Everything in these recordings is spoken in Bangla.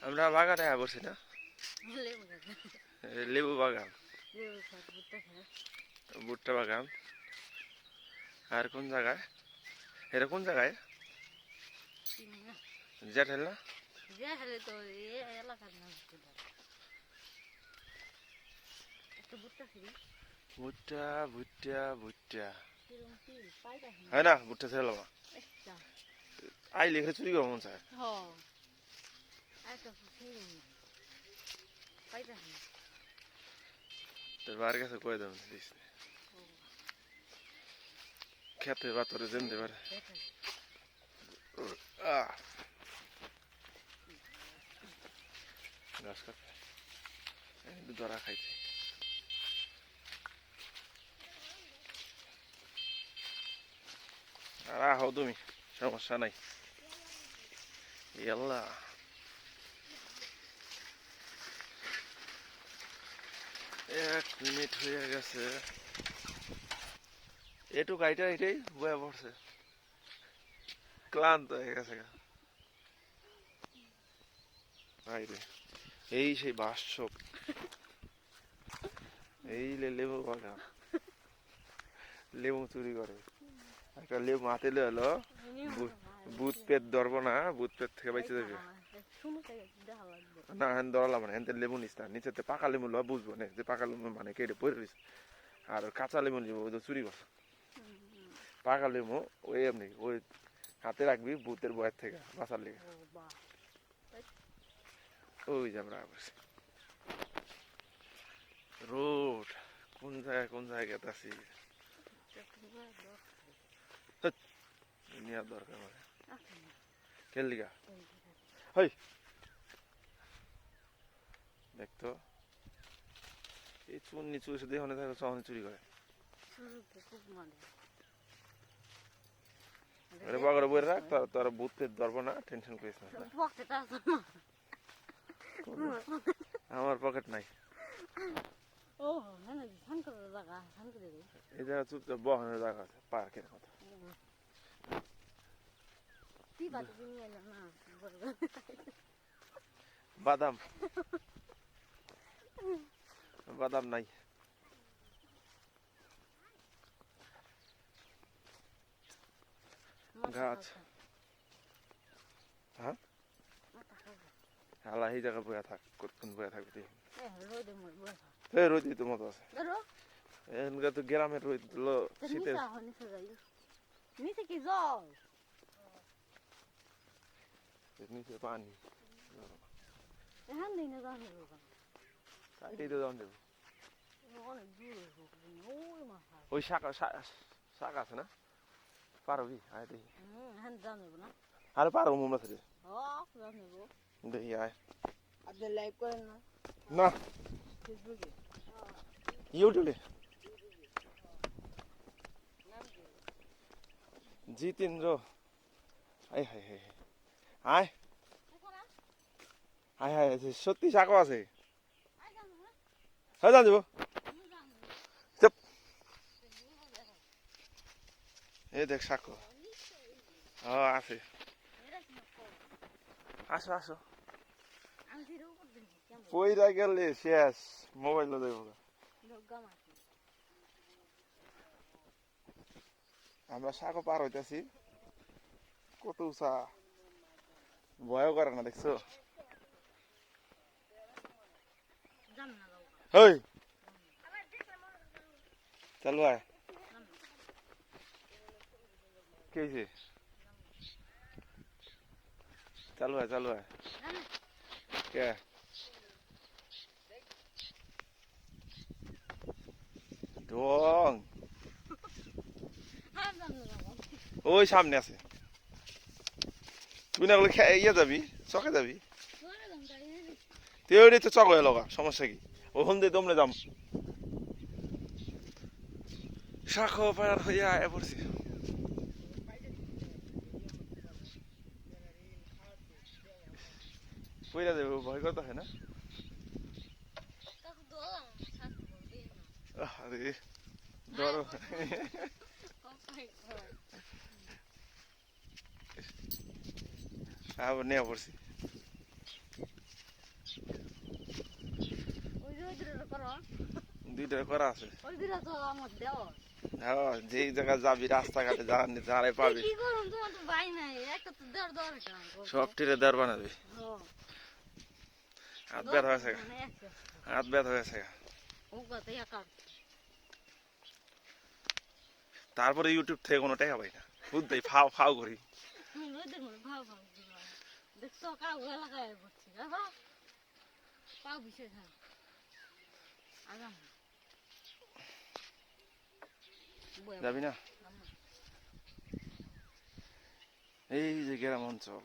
আমরা বাগানে বসছি না, লেবু বাগান, ভুট্টা বাগান। আর কোন জায়গায়, এটা কোন জায়গায়? জেঠেল না? ভুট্টা ভুট্টা ভুট্টা হয় না, ভুট্টা ছেড়ে লাবা আই লিখে চুরি করবো মন চায়। তোর বার কাছে কয়ে দেবেন দিস খেতে বাতরে জেনতে পারে। গাছ কাটে ধরা খাইছে। আর আহো তুমি, সমস্যা নাই। ইয়াল্লা এক মিনিট হয়ে গেছে, এটু গাড়িটা এটাই বয়ে পড়ছে, ক্লান্ত হয়ে গেছে। এই সেই বাসক, এই লেবু বাগান, লেবু চুরি করে। একটা লেবু হাতে হলো, বুথ পেট ধরবো না, বুথ পেট থেকে বাইচে যাবে না। হ্যাঁ ধরলাম না, হ্যাঁ লেবু নিস না, নিচে পাকা লেবু লো বুঝবো না যে পাকা লেবু মানে কেটে পড়ে রয়েছে। আর কাঁচা লেবু নিবো ওই চুরি করছে। পাকা লেবু ওই এমনি ওই হাতে রাখবি বুথের বয়ের থেকে বাঁচার লেগে। ওই যে আমরা রোড কোন জায়গায় আছি নেওয়ার দরকার মানে কেলিগা হই দেখতো এই চুন্নি চুরি দিয়ে হনে থাকে চহনে চুরি করে বাগরে বই রাখ, তোর বুথ পেট ধরবো না, টেনশন করিস না। আমার পকেট নাই। এই জায়গা চুপচাপ বহানোর জায়গা আছে, পার্কের মতো। বাদাম বাদাম নাই। গাছ হ্যাঁ হালা এই জায়গা বয়া থাক, কতক্ষণ বয়া থাকবে রোদ তো মতো আছে। এখানকার তো গ্রামের রোদ শীতের নিচে পানি ওই শাখা শাখা আছে না, পারবি আয় দেখি। আরে পারবো মনে আছে দেখি আয় না ইউটিউবে জিতেন্দ্র আয় হায় হায় আয় হায় হায় সত্যি শাখা আছে। হ্যাঁ জান যাবো চুপ এই দেখ শাখা আছে। আসো আসো পইরা গেলে শেষ, মোবাইল দেবো। আমরা শাখা পার হইতেছি, কত উঁচা, ভয় করে না দেখছো? হই চালু আয় কে চালু আয় কে ঢং ওই সামনে আছে। তুই না বলে ইয়ে যাবি, চকে যাবি, তুই ওই তো চক হয়ে লগা, সমস্যা কি? ওখান দিয়ে তোমরা যাম শাখা পাড়ার হইয়া আয় পড়ছি। পইরা দেবো, ভয় করতে হয় না। আরে ধরো আবার নেওয়া পড়ছি। দুইটা করা আছে ওই দুইটা তো আমার দেওয়া হ্যাঁ যেই জায়গায় যাবি রাস্তাঘাটে যারাই পাবি কি করুন তোমার তো ভাই নাই একটা তো দেওয়ার দরকার সব টিরে দেওয়ার বানাবি হ্যাঁ হাত ব্যথা হয়েছে মানে একটা হাত ব্যথা হয়েছে ও কথা একা তারপরে ইউটিউব থেকে কোনো টাকা পাই না বুঝতেই ফাও ফাও করি রোদের মধ্যে ভাও ভাও দেখছো কাউ এলাকায় বসছি বাবা পাও বিষয় খাই আগাম যাবি না এই যে গ্রাম অঞ্চল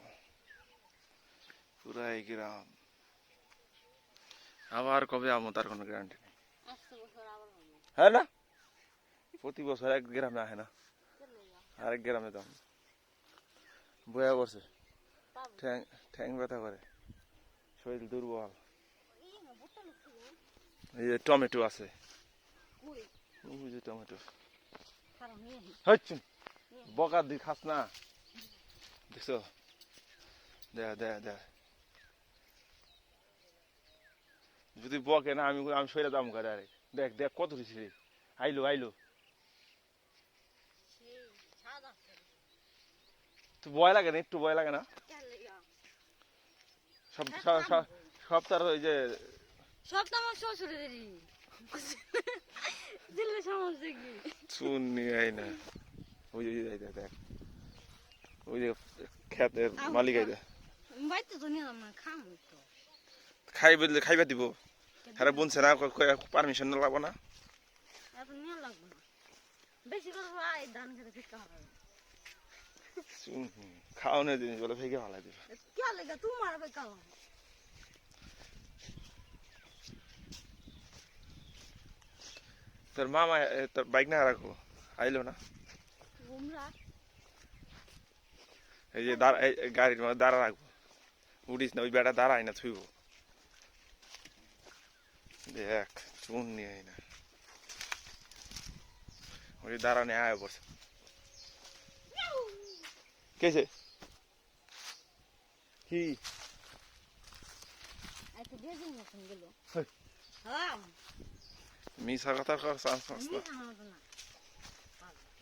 পুরা এই গ্রাম আবার কবে আমো তার কোনো গ্যারান্টি নেই হ্যাঁ না প্রতি বছর এক গ্রামে আসে না আরেক গ্রামে দাম বয়া করছে ঠ্যাং ঠ্যাং ব্যথা করে শরীর দুর্বল এই যে টমেটো আছে ওই যে টমেটো হচ্ছে বকা দি খাস না দেখছো দেখ দেখ দেখ যদি বকে না আমি আমি সইরা দাম করে আরে দেখ দেখ কত হয়েছে রে আইলো আইলো তো ভয় লাগে না একটু ভয় লাগে না সব সব তার ওই যে সব তো আমার শ্বশুরেরই দিলে সমস্যা কি শুনি আই না ওই যে দেখ দেখ ওই যে খেতের মালিক আই দেখ বাইতে তো নিলাম না খামো তো খাই বললে খাইবা দিব আরে বলছে না পারমিশন লাগবো না এত নিয়ে লাগবে না বেশি করে ভাই ধান খেতে ফিকা হবে খাওয়ানোর জিনিস বলে ফেঁকে ভালো দিবে কে লেগে তোমার বেকা তোর মামা তোর বাইক না রাখো আইলো না ঘুমরা এই যে গাড়ির মধ্যে দাঁড়া রাখবো উঠিস না ওই বেটা দাঁড়ায় না থুইব দেখ চুন নিয়ে আয় না ওই দাঁড়ানে আয় পড়ছে কেছে কি আচ্ছা দিয়ে দিন এখন গেল হ্যাঁ হ্যাঁ মিশা কথা কর চান্স পাস না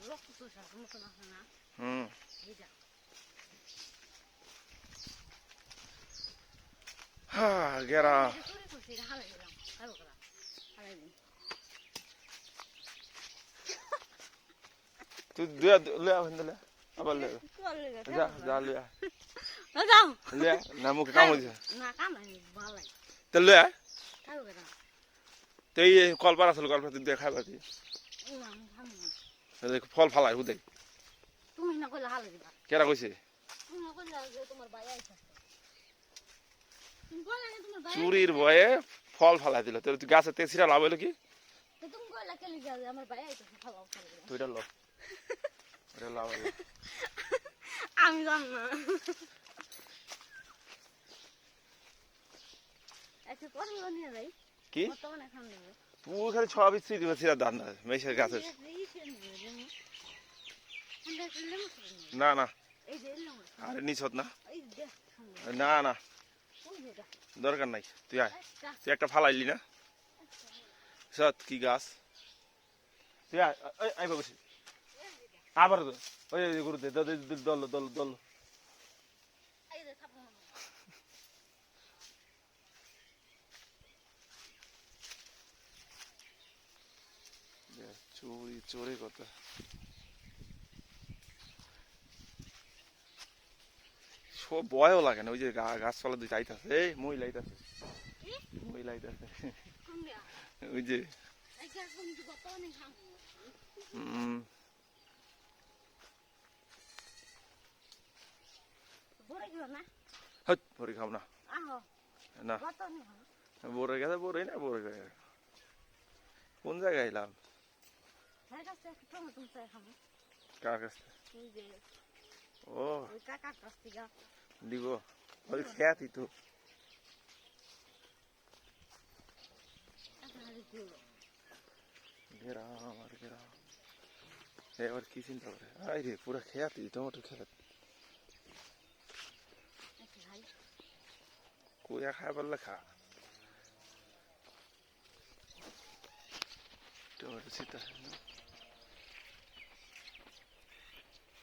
রক্ত তো শাসন মতো না না হুম হ্যাঁ গেরা তুই দুয়া লয়া হইন্দলে আবার লয়া যা যা লয়া যাও লয়া না মুখে কাম হইছে না কাম নাই ভালো তে লয়া খাও গেরা তে এই কলপার আসল কলপার তুই দেখাবা দি না খাম না দেখ ফল ফালাই হুদে তুমি না কইলা হালে দিবা কেরা কইছে তুমি না কইলা যে তোমার ভাই আইছে তুমি কইলা না তোমার ভাই চুরির ভয়ে ফল ফালাই দিল তোর গাছে তেছিরা লাভ হইলো কি তো তুমি কইলা কেলি গেল আমার ভাই আইছে খাওয়া খাওয়া তুই এটা ল এটা লাভ হইলো আমি জানি না আচ্ছা পরে নিয়ে যাই কি বর্তমানে খান দেবে তুই খালি ছবি বিচ্ছি দিবা সিরা দান না মেশের গাছে না না আরে নিছত না না না দরকার নাই তুই আয় তুই একটা ফালাইলি না সত কি গাছ তুই আয় আই বাবুছি আবার ওই গুরু দে দল দল দল চুরি চোরে কথা সব ভয়ও লাগে না ওই যে গাছপালা দুই যাইতাছে এই মহিলা আইতাছে মহিলা আইতাছে ওই যে ভরে খাও না না বরে গেছে বরে না বরে গেছে কোন জায়গায় এলাম কার কাছ ও দিব ওই খেয়াতি তো গ্রাম আর গ্রাম এবার কি চিন্তা করে আই রে পুরা খেয়াতি টমেটো খেয়াতি কুয়া খাই পারলে খা টমেটো চিতা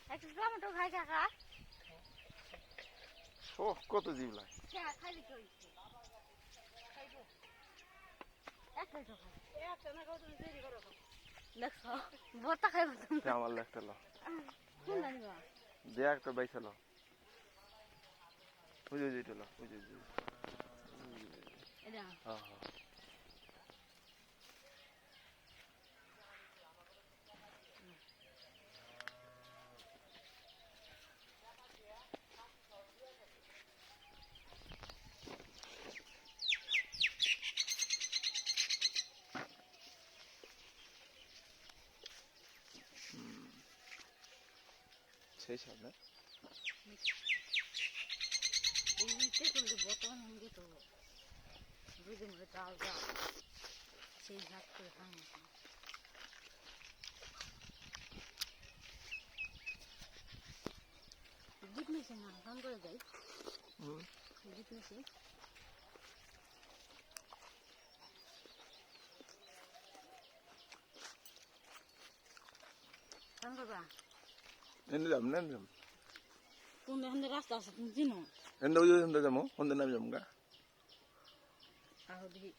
একটু টমেটো খাই কাকা ও কত জীব লাগে খাইলি তো একটাই তো খাই একটা না খাও তুমি দেরি করো দেখছো ভর্তা খাইবো তুমি আমার একটা লো কোন জানিবা দেখ তো বাইসা লো বুঝে যেটা লো বুঝে এটা হ্যাঁ হ্যাঁ সেই সব না এই নিচে করলে বর্তমান হয়ে তো বুঝে মরে চাল যা সেই ভাত করে খাই গীত নিয়েছে না গান করে যাই গীত নিয়েছি গান করবা এনে যাম না যাম কোন এখান রাস্তা আছে তুমি চিনো এনে ওই এনে যাবো কোন দিন আমি যাবো গা আহো দেখি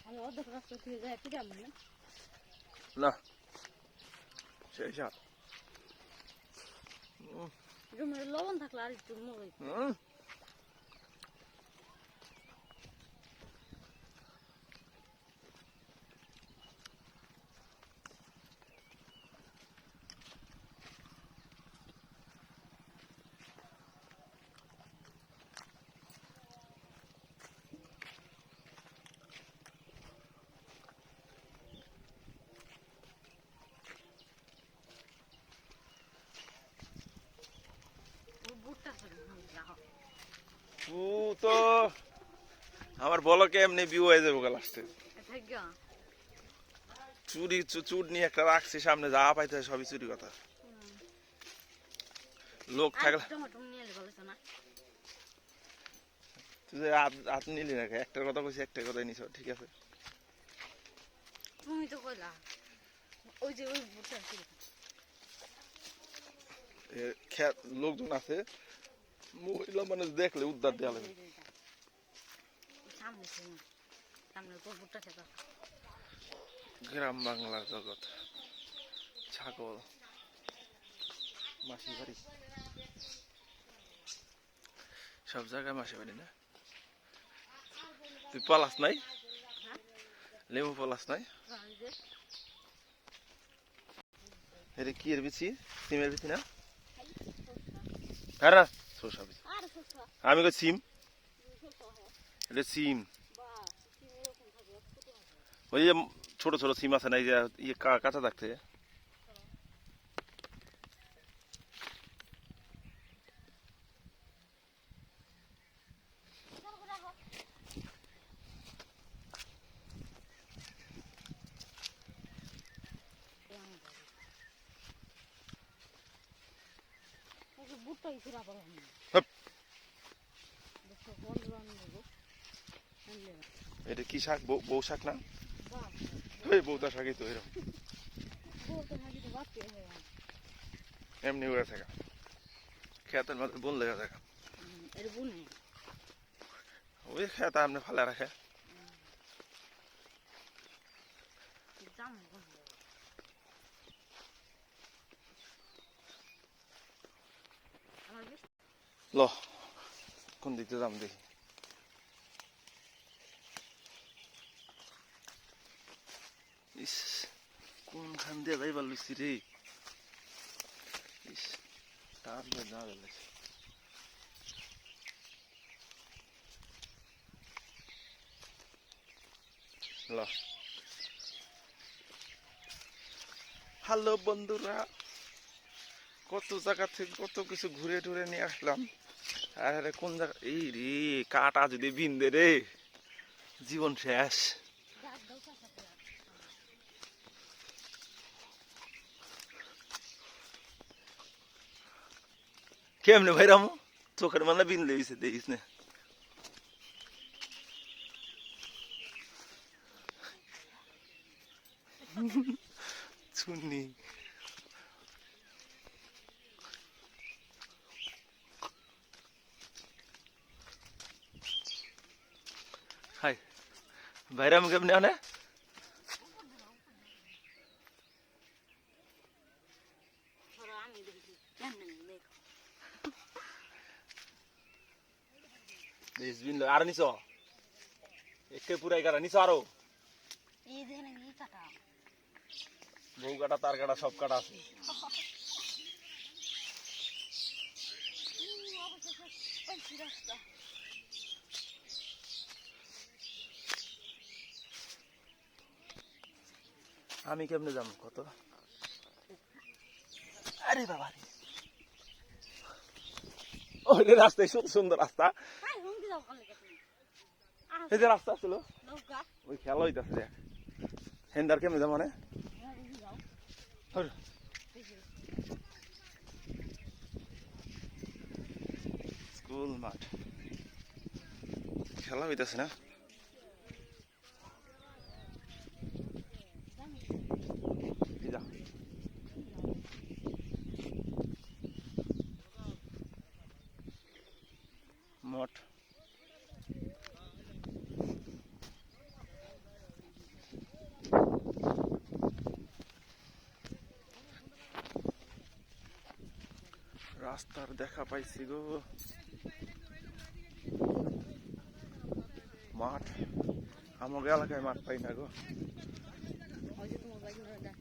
আমি অর্ধেক রাস্তা থেকে যাই ফিরে আমি না না সেই সব রুমের লবণ থাকলে আর একটু মরে বুটটা ও তো আমার বলকে এমনি বিউ হয়ে যাবো লাস্টে চুরি চুট নিয়ে একটা রাখছি সামনে যা পাইতে সবই চুরি কথা লোক থাকলে তুই হাত নিলি না একটার কথা কইছি একটা কথাই নিছ ঠিক আছে তুমি তো কইলা ওই যে ওই বুটটা লোকজন আছে মহিলা মানুষ দেখলে উদ্ধার দেওয়া লাগবে গ্রাম বাংলার জগৎ ছাগল মাসি বাড়ি সব জায়গায় মাসি বাড়ি না তুই পলাস নাই লেবু পলাস নাই এটা কি এর বিচি সিমের বিচি না হ্যাঁ না শসা বিচি আমি কই সিম এটা সিম ওই যে ছোট ছোট সিম আছে না এই যে ইয়ে কাঁচা থাকতে বুটটাই ফিরা পড়ে এটা কি শাক বউ শাক না বউতা শাকই তো এরকম এমনি উড়ে থাকা খেতের মধ্যে বোন লেগে থাকা ওই খেতে আপনি ফালে রাখে ল কোন দিতে যাম দেখি ইস কোনখান দিয়ে যাইবার লুচি রে ইস তার না গেলে ল হ্যালো বন্ধুরা কত জায়গা থেকে কত কিছু ঘুরে টুরে নিয়ে আসলাম আর কোন জায়গা এই রে কাটা যদি বিন্দে রে জীবন শেষ কেমনে ভাই রামু চোখের মানে বিনলে দেখিস না শুননি হাই বাইরাম কেমনে আনে ধরো আমি দেখি কেমনে দেখো ডিসবিন আর নিছো একে পুরাই কাটা নিছো আরো এই দেখেন এই কাটা বউ কাটা তার কাটা সব কাটা আছে অবশেষে রাস্তা আমি কেমনে যাবো কত আরে বাবা রে ওই যে রাস্তায় সুন্দর রাস্তা আই হুমকি দাও কালে কাছে এই যে রাস্তা ছিল নৌকা ওই খেলা হইতাছে দেখ হেন্দার কেমনে যাবো মানে হ্যাঁ বুঝি যাও স্কুল মাঠ খেলা হইতাছে না এই যা মঠ রাস্তার দেখা পাইছি গো মাঠ আমাকে এলাকায় মাঠ পাই না গো ওই যে তোমার বাইক না দেখ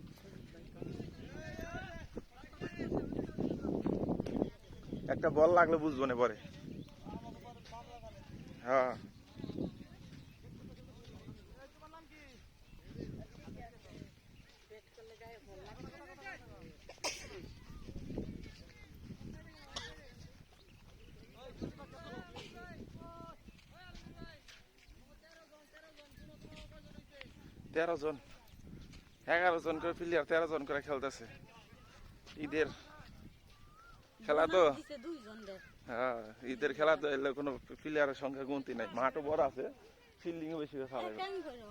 একটা বল লাগলে বুঝবো না পরে হ্যাঁ 13 জন 11 জন করে প্লেয়ার 13 জন করে খেলতেছে ঈদের খেলা তো দিছে দুইজন দে হ্যাঁ ঈদের খেলা তো এলে কোনো প্লেয়ারের সংখ্যা গুনতি নাই মাঠও বড় আছে ফিল্ডিং এ বেশি খেলা এক কাম করো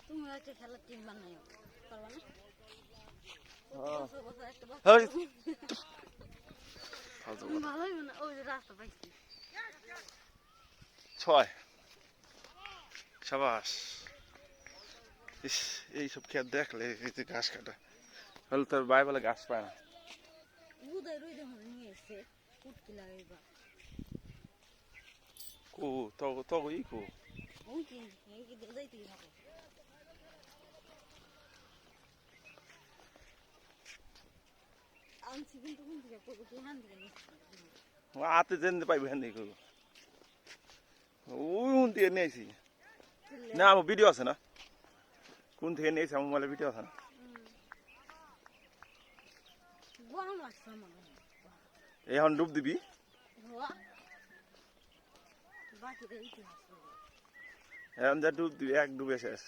তুমি হচ্ছে খেলার টিম বানাইও পারবা না হ্যাঁ বছর বছর একটা বছর হেই ফালতু কথা। ভালোই না ওই যে রাস্তা পাইছি 6 শাবাশ ইস এইসব খেত দেখলে এই যে ঘাস কাটা হলে তোর ভাই বলে ঘাস পায় না বুদাই রই দেখুন নিয়ে এসে কুটকি লাগাইবা কো তো ই কো ওই কি এই কি যাইতেই হবে আনছি কিন্তু কোন দিকে করবো কি হান দিকে নিচ্ছি আতে যেতে পাইবে হেন দেখো ওই উন দিয়ে নিয়েছি না আমার ভিডিও আছে না কোন থেকে নিয়েছি আমার মোবাইলে ভিডিও আছে না গরম লাগছে আমার এখন ডুব দিবি বাকিটা ইতিহাস এখন যা ডুব দিবি এক ডুবে শেষ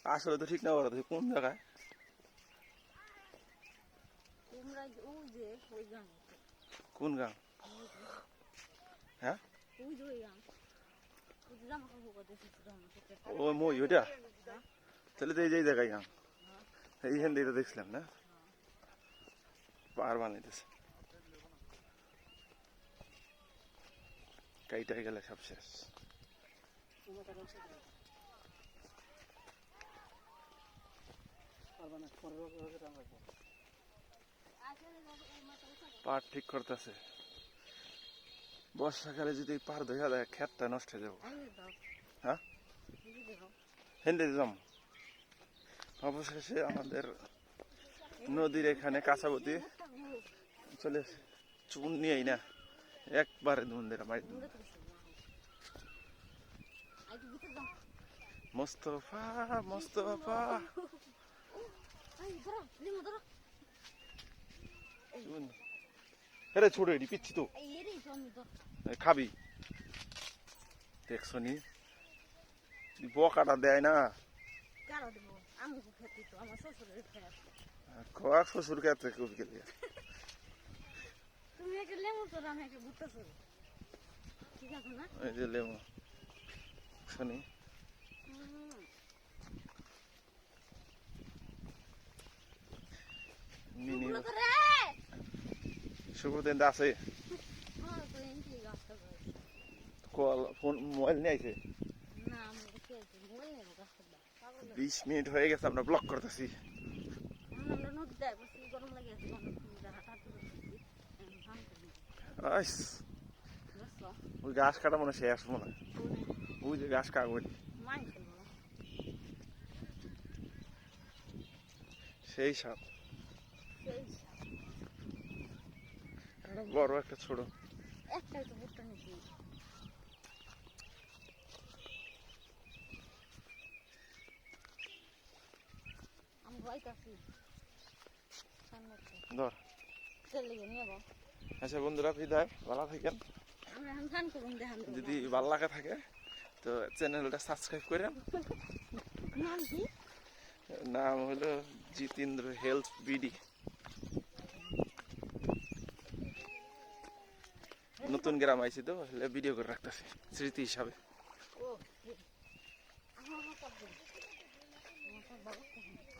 আসলে তো ঠিক না বলো কোন জায়গায় তোমরা ওই যে ওই গান কোন গান হ্যাঁ ওই যে ওই গান ওই যে জামা কাপড় করতেছি ও মই ওইটা তাহলে তো এই যে জায়গায় গান এইখান থেকে দেখছিলাম না পাহাড় বানাইতেছে কাইটাই গেলে সব শেষ পাট ঠিক করতেছে বর্ষাকালে যদি পার ধোয়া দেয় ক্ষেতটা নষ্ট হয়ে যাবো হ্যাঁ হেন্দে যাম অবশেষে আমাদের নদীর এখানে কাঁচাবতী চলে চুন নিয়েই না একবারে মন্দির আমার মোস্তফা মোস্তফা আরে ছোট এটি পিচ্ছি তো খাবি দেখছো নি বকাটা দেয় না কয়েক শ্বশুর খেতে কবি গেলে তুমি একটা লেমন তো আমি একটা ভুট্টা চোর ঠিক আছে না এই যে লেমু শুনি মিনি শুকনো করে শুভতেন আছে আমার তো এনটি গাছটা করে কল ফোন মোবাইল নিয়ে আইছে না আমি দেখে আছি মোবাইল নেই গাছটা পাগল 20 মিনিট হয়ে গেছে আমরা ব্লক করতেছি আমরা নদীতে বসে গরম লাগে আছে হাঁটাহাঁটি করতেছি ভান করি আইস বুঝছো ওই ঘাস কাটা মনে হয় শেষ মনে হয় ওই যে ঘাস কাগজ মাই খেলবো সেই সাপ সেই একটা বড় একটা ছোট একটাই তো বুটটা নিচ্ছি আমি ভয়তাছি সামনে ধর চলে গিয়ে নিয়ে যাবো আচ্ছা বন্ধুরা বিদায় ভালো থাকেন আমরা এখন ফান করুন দেখান যদি ভালো লাগে থাকে তো চ্যানেলটা সাবস্ক্রাইব করেন নাম কি নাম হলো জিতেন্দ্র হেলথ বিডি নতুন গ্রাম আইছি তো ভিডিও করে রাখতেছি স্মৃতি হিসাবে ও আমার কথা বল আমার কথা বল